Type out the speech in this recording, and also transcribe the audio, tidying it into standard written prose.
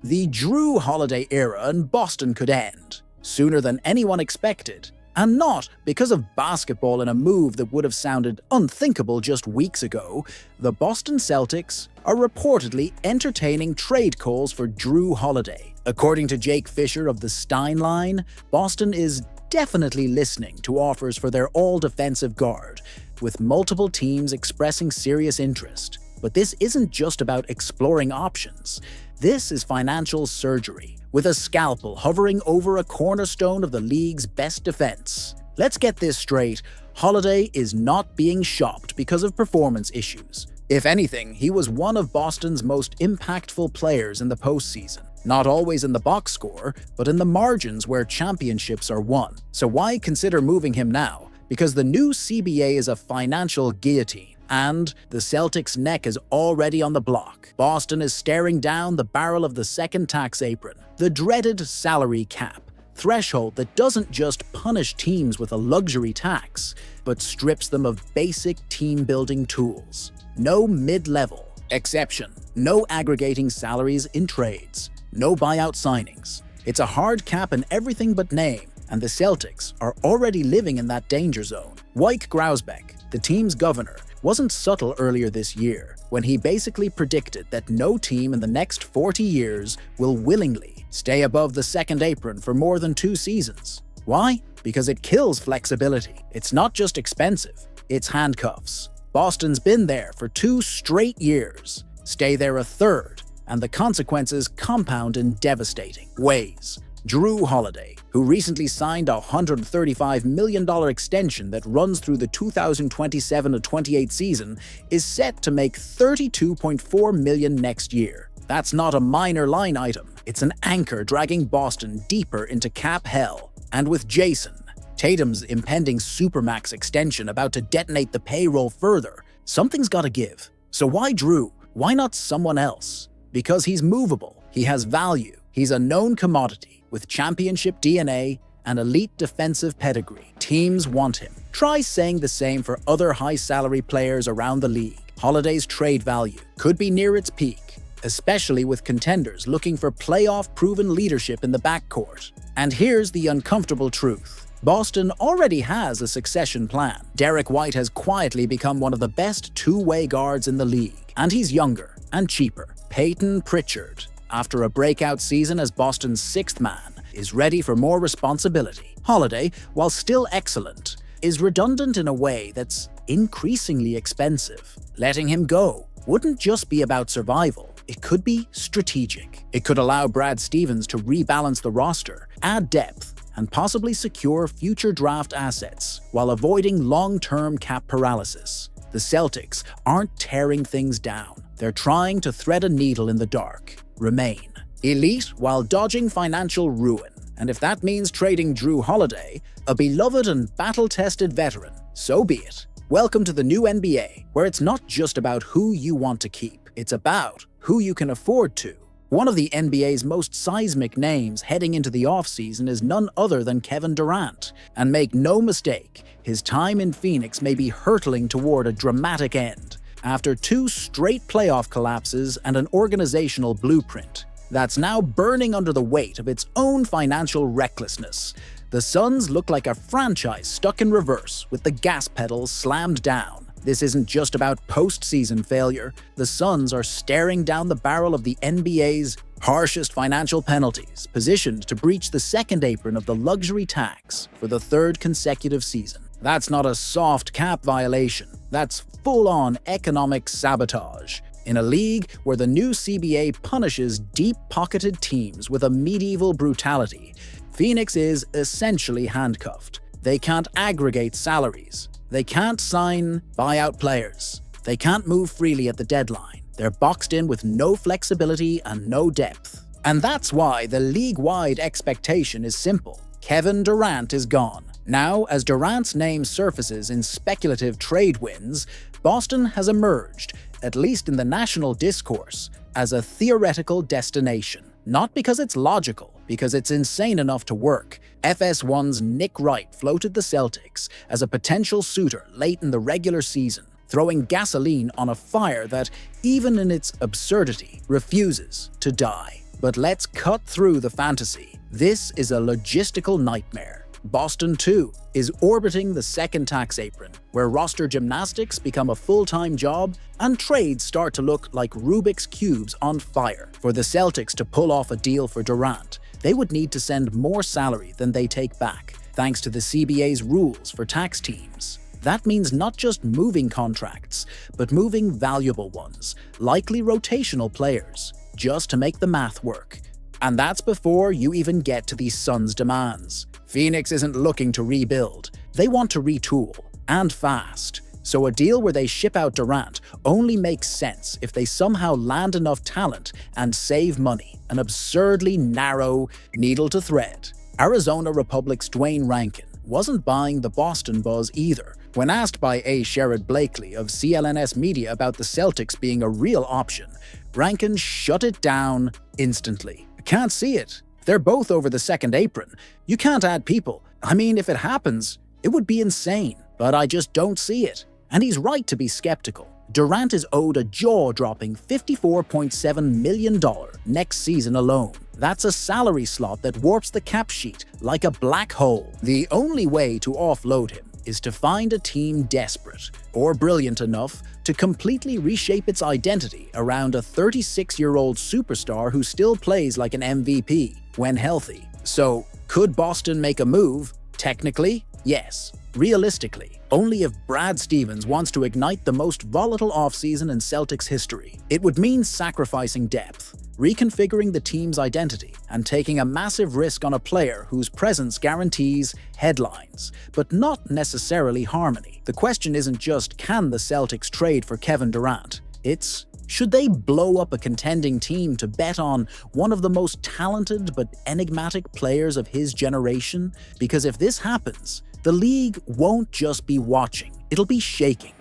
The Jrue Holiday era in Boston could end sooner than anyone expected, and not because of basketball in a move that would have sounded unthinkable just weeks ago. The Boston Celtics are reportedly entertaining trade calls for Jrue Holiday. According to Jake Fisher of the Stein Line, Boston is definitely listening to offers for their all-defensive guard, with multiple teams expressing serious interest. But this isn't just about exploring options. This is financial surgery, with a scalpel hovering over a cornerstone of the league's best defense. Let's get this straight. Holiday is not being shopped because of performance issues. If anything, he was one of Boston's most impactful players in the postseason. Not always in the box score, but in the margins where championships are won. So why consider moving him now? Because the new CBA is a financial guillotine, and the Celtics' neck is already on the block. Boston is staring down the barrel of the second tax apron, the dreaded salary cap threshold that doesn't just punish teams with a luxury tax, but strips them of basic team-building tools. No mid-level exception, no aggregating salaries in trades, no buyout signings. It's a hard cap in everything but name, and the Celtics are already living in that danger zone. Wyke Grousbeck, the team's governor, wasn't subtle earlier this year when he basically predicted that no team in the next 40 years will willingly stay above the second apron for more than 2 seasons. Why? Because it kills flexibility. It's not just expensive, it's handcuffs. Boston's been there for 2 straight years. Stay there a third, and the consequences compound in devastating ways. Jrue Holiday, who recently signed a $135 million extension that runs through the 2027-28 season, is set to make $32.4 million next year. That's not a minor line item. It's an anchor dragging Boston deeper into cap hell. And with Jayson Tatum's impending supermax extension about to detonate the payroll further, something's gotta give. So why Jrue? Why not someone else? Because he's movable, he has value, he's a known commodity with championship DNA and elite defensive pedigree. Teams want him. Try saying the same for other high-salary players around the league. Holiday's trade value could be near its peak, especially with contenders looking for playoff-proven leadership in the backcourt. And here's the uncomfortable truth. Boston already has a succession plan. Derek White has quietly become one of the best two-way guards in the league, and he's younger and cheaper. Peyton Pritchard, after a breakout season as Boston's 6th man, is ready for more responsibility. Holiday, while still excellent, is redundant in a way that's increasingly expensive. Letting him go wouldn't just be about survival, it could be strategic. It could allow Brad Stevens to rebalance the roster, add depth, and possibly secure future draft assets while avoiding long-term cap paralysis. The Celtics aren't tearing things down. They're trying to thread a needle in the dark. Remain elite while dodging financial ruin. And if that means trading Jrue Holiday, a beloved and battle-tested veteran, so be it. Welcome to the new NBA, where it's not just about who you want to keep, it's about who you can afford to. One of the NBA's most seismic names heading into the offseason is none other than Kevin Durant. And make no mistake, his time in Phoenix may be hurtling toward a dramatic end. After 2 straight playoff collapses and an organizational blueprint that's now burning under the weight of its own financial recklessness, the Suns look like a franchise stuck in reverse with the gas pedals slammed down. This isn't just about postseason failure. The Suns are staring down the barrel of the NBA's harshest financial penalties, positioned to breach the second apron of the luxury tax for the 3rd consecutive season. That's not a soft cap violation. That's full-on economic sabotage. In a league where the new CBA punishes deep-pocketed teams with a medieval brutality, Phoenix is essentially handcuffed. They can't aggregate salaries. They can't sign buyout players. They can't move freely at the deadline. They're boxed in with no flexibility and no depth. And that's why the league-wide expectation is simple. Kevin Durant is gone. Now, as Durant's name surfaces in speculative trade wins, Boston has emerged, at least in the national discourse, as a theoretical destination. Not because it's logical, because it's insane enough to work. FS1's Nick Wright floated the Celtics as a potential suitor late in the regular season, throwing gasoline on a fire that, even in its absurdity, refuses to die. But let's cut through the fantasy. This is a logistical nightmare. Boston, too, is orbiting the second tax apron, where roster gymnastics become a full-time job and trades start to look like Rubik's Cubes on fire. For the Celtics to pull off a deal for Durant, they would need to send more salary than they take back, thanks to the CBA's rules for tax teams. That means not just moving contracts, but moving valuable ones, likely rotational players, just to make the math work. And that's before you even get to the Suns' demands. Phoenix isn't looking to rebuild, they want to retool, and fast. So a deal where they ship out Durant only makes sense if they somehow land enough talent and save money, an absurdly narrow needle to thread. Arizona Republic's Dwayne Rankin wasn't buying the Boston buzz either. When asked by A. Sherrod Blakely of CLNS Media about the Celtics being a real option, Rankin shut it down instantly. I can't see it. They're both over the second apron. You can't add people. I mean, if it happens, it would be insane. But I just don't see it. And he's right to be skeptical. Durant is owed a jaw-dropping $54.7 million next season alone. That's a salary slot that warps the cap sheet like a black hole. The only way to offload him is to find a team desperate or brilliant enough to completely reshape its identity around a 36-year-old superstar who still plays like an MVP when healthy. So, could Boston make a move? Technically, yes. Realistically, only if Brad Stevens wants to ignite the most volatile offseason in Celtics history. It would mean sacrificing depth, reconfiguring the team's identity, and taking a massive risk on a player whose presence guarantees headlines, but not necessarily harmony. The question isn't just, can the Celtics trade for Kevin Durant? It's, should they blow up a contending team to bet on one of the most talented but enigmatic players of his generation? Because if this happens, the league won't just be watching, it'll be shaking.